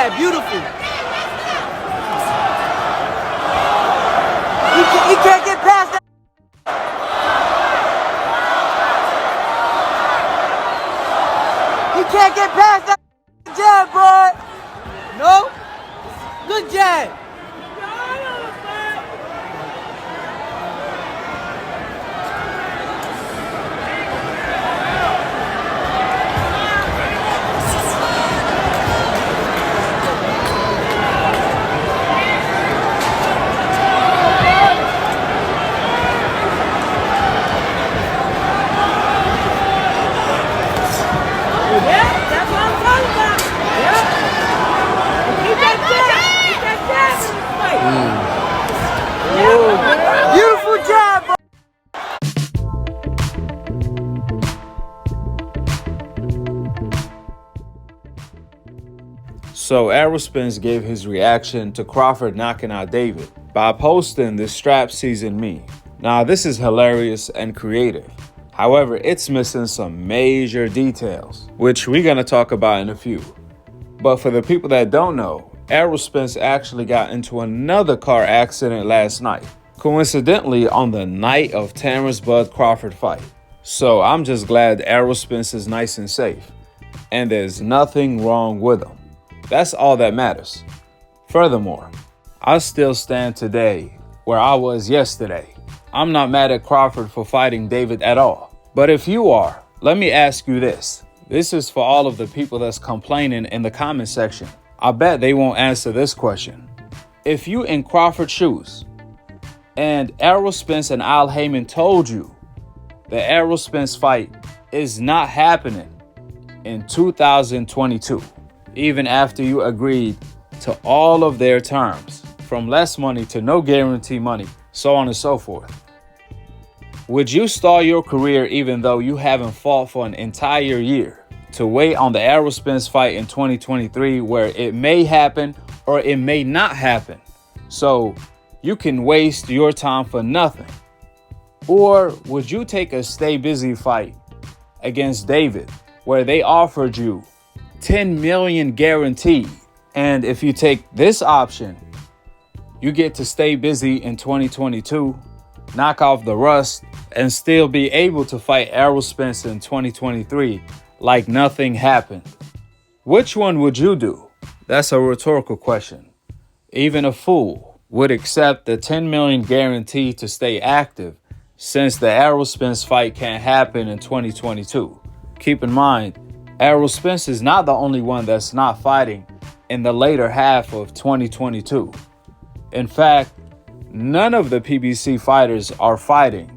jab, beautiful. He can't get past that. He can't get past that jab, bro. No? Good jab. Beautiful job, bro. So Errol Spence gave his reaction to Crawford knocking out David by posting this strap season meme. Now this is hilarious and creative. However, it's missing some major details, which we're going to talk about in a few. But for the people that don't know, Errol Spence actually got into another car accident last night. Coincidentally, on the night of Terence Bud Crawford fight. So I'm just glad Errol Spence is nice and safe. And there's nothing wrong with him. That's all that matters. Furthermore, I still stand today where I was yesterday. I'm not mad at Crawford for fighting David at all. But if you are, let me ask you this. This is for all of the people that's complaining in the comment section. I bet they won't answer this question. If you in Crawford's shoes, and Errol Spence and Al Heyman told you the Errol Spence fight is not happening in 2022, even after you agreed to all of their terms, from less money to no guarantee money, so on and so forth. Would you stall your career even though you haven't fought for an entire year to wait on the Errol Spence fight in 2023 where it may happen or it may not happen? So you can waste your time for nothing. Or would you take a stay busy fight against David where they offered you 10 million guaranteed? And if you take this option, you get to stay busy in 2022, knock off the rust, and still be able to fight Errol Spence in 2023 like nothing happened. Which one would you do? That's a rhetorical question. Even a fool would accept the 10 million guarantee to stay active since the Errol Spence fight can't happen in 2022. Keep in mind, Errol Spence is not the only one that's not fighting in the later half of 2022. In fact, none of the PBC fighters are fighting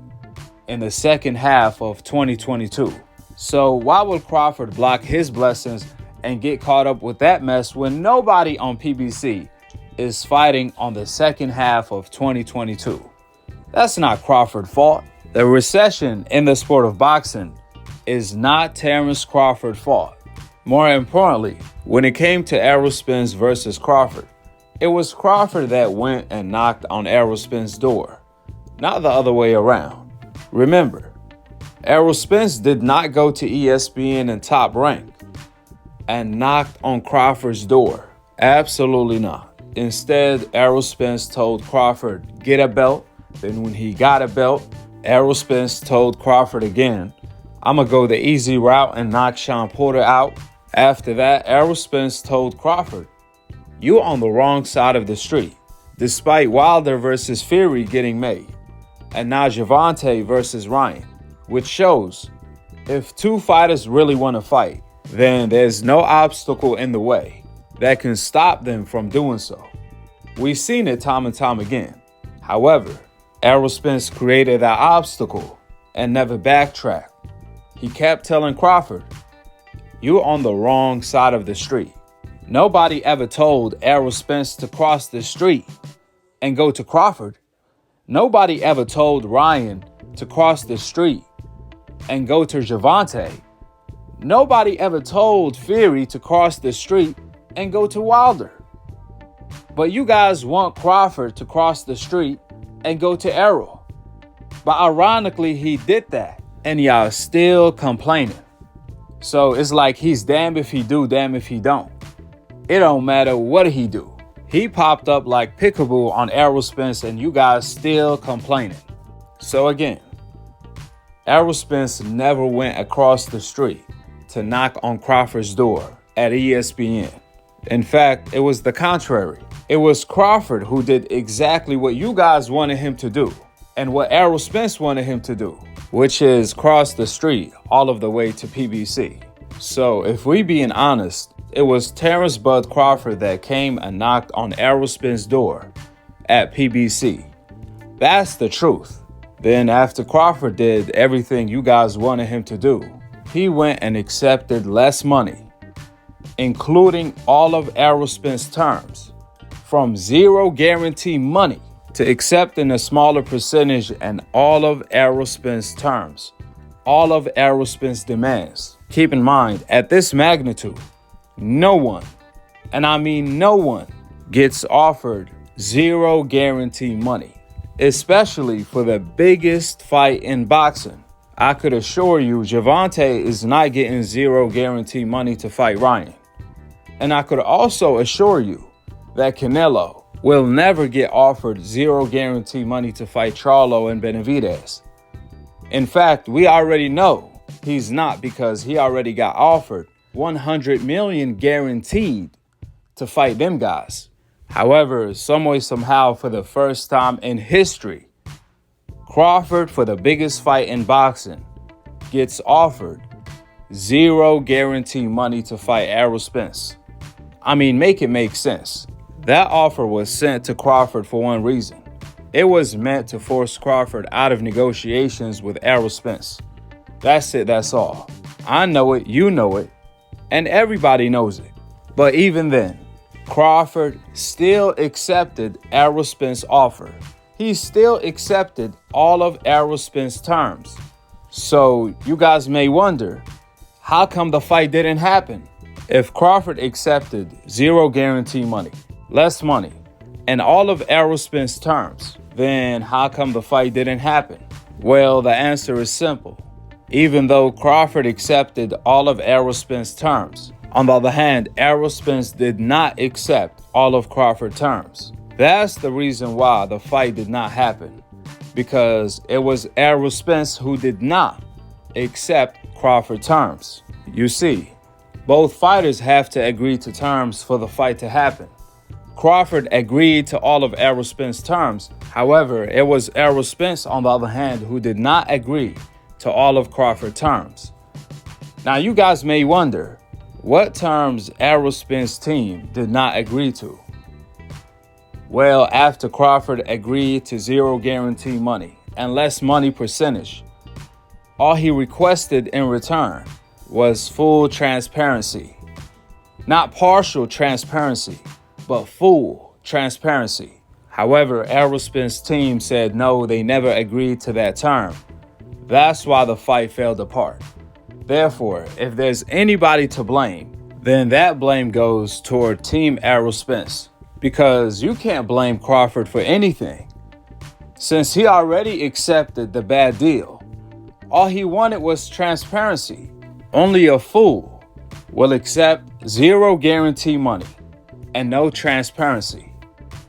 in the second half of 2022. So why would Crawford block his blessings and get caught up with that mess when nobody on PBC is fighting on the second half of 2022? That's not Crawford's fault. The recession in the sport of boxing is not Terence Crawford's fault. More importantly, when it came to Errol Spence versus Crawford, it was Crawford that went and knocked on Errol Spence's door, not the other way around. Remember, Errol Spence did not go to ESPN and Top Rank and knocked on Crawford's door. Absolutely not. Instead, Errol Spence told Crawford, get a belt. Then when he got a belt, Errol Spence told Crawford again, I'm going to go the easy route and knock Sean Porter out. After that, Errol Spence told Crawford, you're on the wrong side of the street, despite Wilder versus Fury getting made, and now Gervonta versus Ryan, which shows if two fighters really want to fight, then there's no obstacle in the way that can stop them from doing so. We've seen it time and time again. However, Errol Spence created that obstacle and never backtracked. He kept telling Crawford, you're on the wrong side of the street. Nobody ever told Errol Spence to cross the street and go to Crawford. Nobody ever told Ryan to cross the street and go to Gervonta. Nobody ever told Fury to cross the street and go to Wilder. But you guys want Crawford to cross the street and go to Errol. But ironically, he did that, and y'all still complaining. So it's like he's damned if he do, damned if he don't. It don't matter what he do. He popped up like Pickaboo on Errol Spence and you guys still complaining. So again, Errol Spence never went across the street to knock on Crawford's door at ESPN. In fact, it was the contrary. It was Crawford who did exactly what you guys wanted him to do and what Errol Spence wanted him to do, which is cross the street all of the way to PBC. So if we being honest, it was Terence Bud Crawford that came and knocked on Errol Spence's door at PBC. That's the truth. Then after Crawford did everything you guys wanted him to do, he went and accepted less money, including all of Errol Spence's terms, from zero guarantee money to accepting a smaller percentage and all of Errol Spence's terms, all of Errol Spence's demands. Keep in mind, at this magnitude, no one, and I mean no one, gets offered zero guarantee money, especially for the biggest fight in boxing. I could assure you Gervonta is not getting zero guarantee money to fight Ryan. And I could also assure you that Canelo will never get offered zero guarantee money to fight Charlo and Benavidez. In fact, we already know he's not, because he already got offered $100 million guaranteed to fight them guys. However, some way, somehow, for the first time in history, Crawford, for the biggest fight in boxing, gets offered zero guarantee money to fight Errol Spence. I mean, make it make sense. That offer was sent to Crawford for one reason. It was meant to force Crawford out of negotiations with Errol Spence. That's it, that's all. I know it, you know it, and everybody knows it. But even then, Crawford still accepted Errol Spence's offer. He still accepted all of Errol Spence's terms. So you guys may wonder, how come the fight didn't happen? If Crawford accepted zero guarantee money, less money, and all of Errol Spence's terms, then how come the fight didn't happen? Well, the answer is simple. Even though Crawford accepted all of Errol Spence's terms, on the other hand, Errol Spence did not accept all of Crawford's terms. That's the reason why the fight did not happen, because it was Errol Spence who did not accept Crawford's terms. You see, both fighters have to agree to terms for the fight to happen. Crawford agreed to all of Errol Spence's terms. However, it was Errol Spence, on the other hand, who did not agree to all of Crawford's terms. Now, you guys may wonder, what terms Errol Spence's team did not agree to? Well, after Crawford agreed to zero guarantee money and less money percentage, all he requested in return was full transparency. Not partial transparency, but full transparency. However, Errol Spence's team said no, they never agreed to that term. That's why the fight fell apart. Therefore, if there's anybody to blame, then that blame goes toward Team Errol Spence, because you can't blame Crawford for anything. Since he already accepted the bad deal, all he wanted was transparency. Only a fool will accept zero guarantee money and no transparency.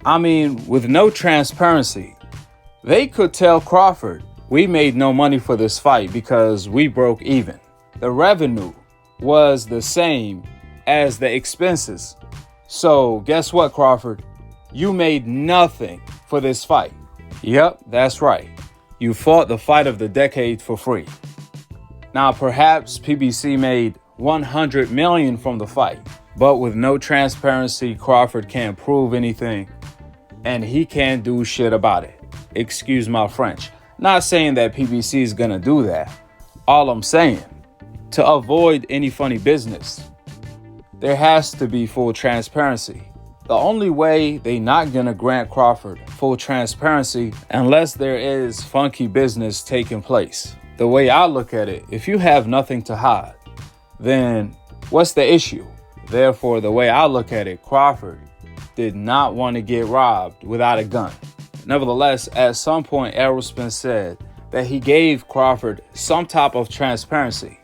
I mean, with no transparency, they could tell Crawford, we made no money for this fight because we broke even. The revenue was the same as the expenses. So guess what, Crawford? You made nothing for this fight. Yep, that's right. You fought the fight of the decade for free. Now, perhaps PBC made $100 million from the fight, but with no transparency, Crawford can't prove anything, and he can't do shit about it. Excuse my French. Not saying that PBC is gonna do that. All I'm saying, to avoid any funny business, there has to be full transparency. The only way they not gonna grant Crawford full transparency unless there is funky business taking place. The way I look at it, if you have nothing to hide, then what's the issue? Therefore, the way I look at it, Crawford did not want to get robbed without a gun. Nevertheless, at some point, Errol Spence said that he gave Crawford some type of transparency.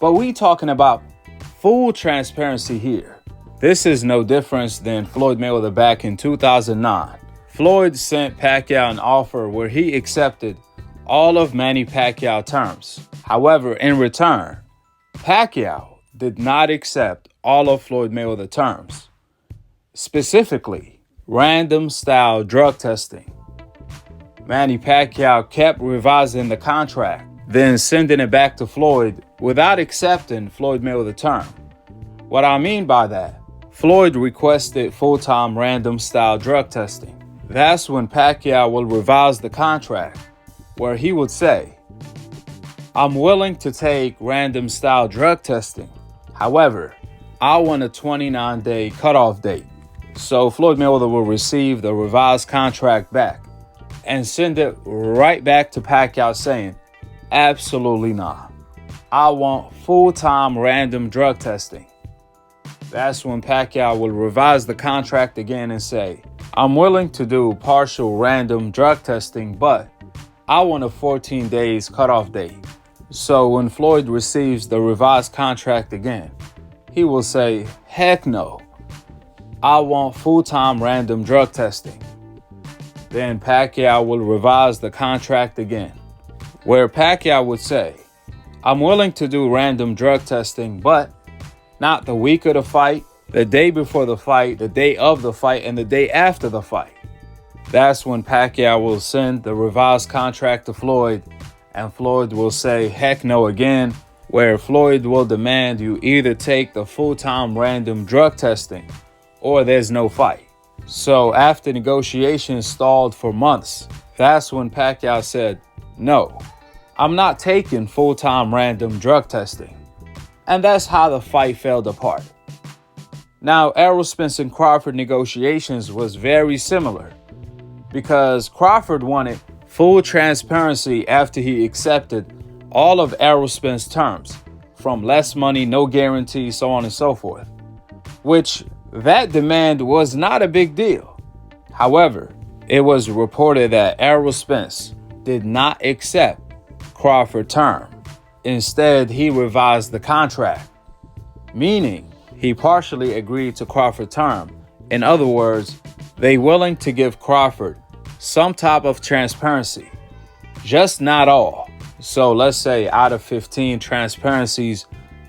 But we talking about full transparency here. This is no difference than Floyd Mayweather back in 2009. Floyd sent Pacquiao an offer where he accepted all of Manny Pacquiao terms. However, in return, Pacquiao did not accept all of Floyd Mayweather terms. Specifically, random style drug testing. Manny Pacquiao kept revising the contract, then sending it back to Floyd without accepting Floyd Mayweather term. What I mean by that, Floyd requested full-time random style drug testing. That's when Pacquiao will revise the contract, where he would say, I'm willing to take random style drug testing. However, I want a 29-day cutoff date. So Floyd Mayweather will receive the revised contract back and send it right back to Pacquiao saying, absolutely not. I want full-time random drug testing. That's when Pacquiao will revise the contract again and say, I'm willing to do partial random drug testing, but I want a 14 days cutoff date. So when Floyd receives the revised contract again, he will say, heck no. I want full-time random drug testing. Then Pacquiao will revise the contract again, where Pacquiao would say, I'm willing to do random drug testing, but not the week of the fight, the day before the fight, the day of the fight, and the day after the fight. That's when Pacquiao will send the revised contract to Floyd, and Floyd will say, heck no again, where Floyd will demand you either take the full-time random drug testing or there's no fight. So after negotiations stalled for months, that's when Pacquiao said, no, I'm not taking full-time random drug testing. And that's how the fight fell apart. Now, Errol Spence and Crawford negotiations was very similar because Crawford wanted full transparency after he accepted all of Errol Spence's terms, from less money, no guarantee, so on and so forth, which that demand was not a big deal. However, it was reported that Errol Spence did not accept Crawford's term. Instead, he revised the contract, meaning he partially agreed to Crawford's term. In other words, they willing to give Crawford some type of transparency, just not all. So let's say out of 15 transparencies,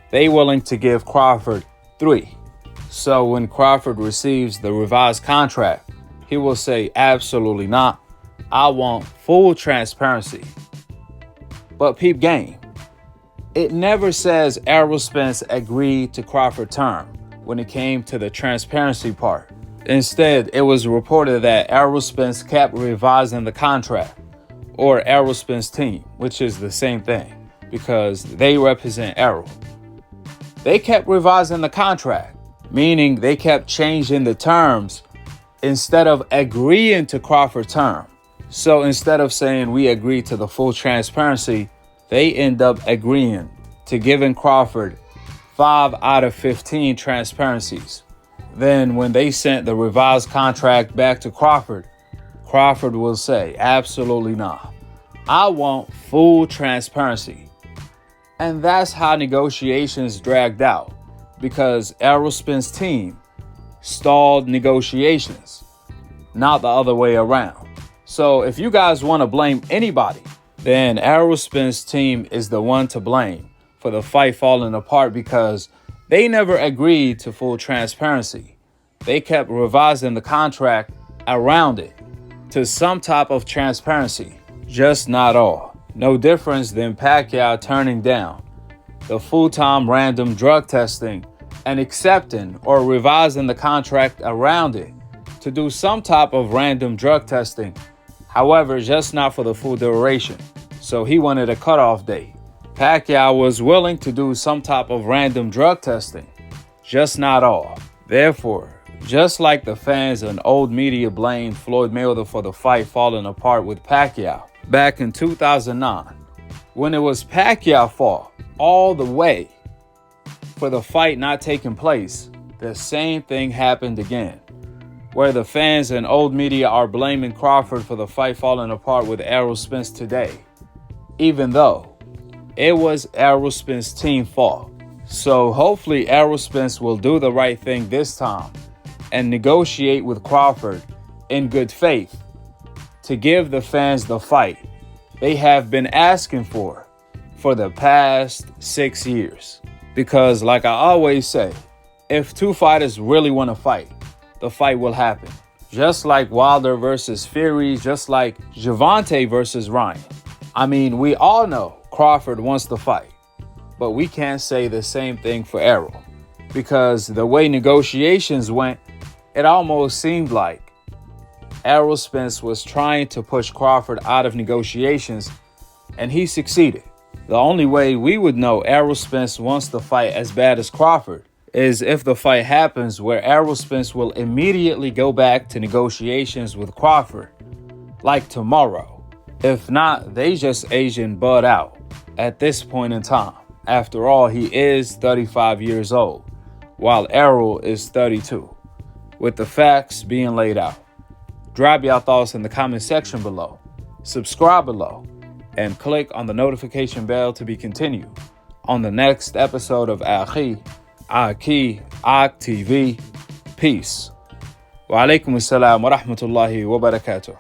they willing to give Crawford 3. So when Crawford receives the revised contract, he will say, absolutely not. I want full transparency. But peep game. It never says Errol Spence agreed to Crawford's term when it came to the transparency part. Instead, it was reported that Errol Spence kept revising the contract, or Errol Spence's team, which is the same thing because they represent Errol. They kept revising the contract, meaning they kept changing the terms instead of agreeing to Crawford's term. So instead of saying we agree to the full transparency, they end up agreeing to giving Crawford 5 out of 15 transparencies. Then when they sent the revised contract back to Crawford, Crawford will say, absolutely not. I want full transparency. And that's how negotiations dragged out, because Errol Spence's team stalled negotiations, not the other way around. So if you guys want to blame anybody, then Errol Spence's team is the one to blame for the fight falling apart because they never agreed to full transparency. They kept revising the contract around it to some type of transparency, just not all. No difference than Pacquiao turning down the full-time random drug testing and accepting or revising the contract around it to do some type of random drug testing. However, just not for the full duration. So he wanted a cutoff date. Pacquiao was willing to do some type of random drug testing, just not all. Therefore, just like the fans and old media blamed Floyd Mayweather for the fight falling apart with Pacquiao back in 2009, when it was Pacquiao's fault all the way for the fight not taking place, the same thing happened again, where the fans and old media are blaming Crawford for the fight falling apart with Errol Spence today, even though it was Errol Spence's team's fault. So hopefully Errol Spence will do the right thing this time and negotiate with Crawford in good faith to give the fans the fight they have been asking for the past 6 years. Because like I always say, if two fighters really want to fight, the fight will happen. Just like Wilder versus Fury, just like Gervonta versus Ryan. I mean, we all know Crawford wants to fight, but we can't say the same thing for Errol. Because the way negotiations went, it almost seemed like Errol Spence was trying to push Crawford out of negotiations, and he succeeded. The only way we would know Errol Spence wants to fight as bad as Crawford is if the fight happens where Errol Spence will immediately go back to negotiations with Crawford, like tomorrow. If not, they just Asian Bud out at this point in time. After all, he is 35 years old, while Errol is 32, with the facts being laid out. Drop your thoughts in the comment section below, subscribe below, and click on the notification bell to be continued on the next episode of Akhi, Akhi TV. Peace. Wa alaikum assalam wa rahmatullahi wa barakatuh.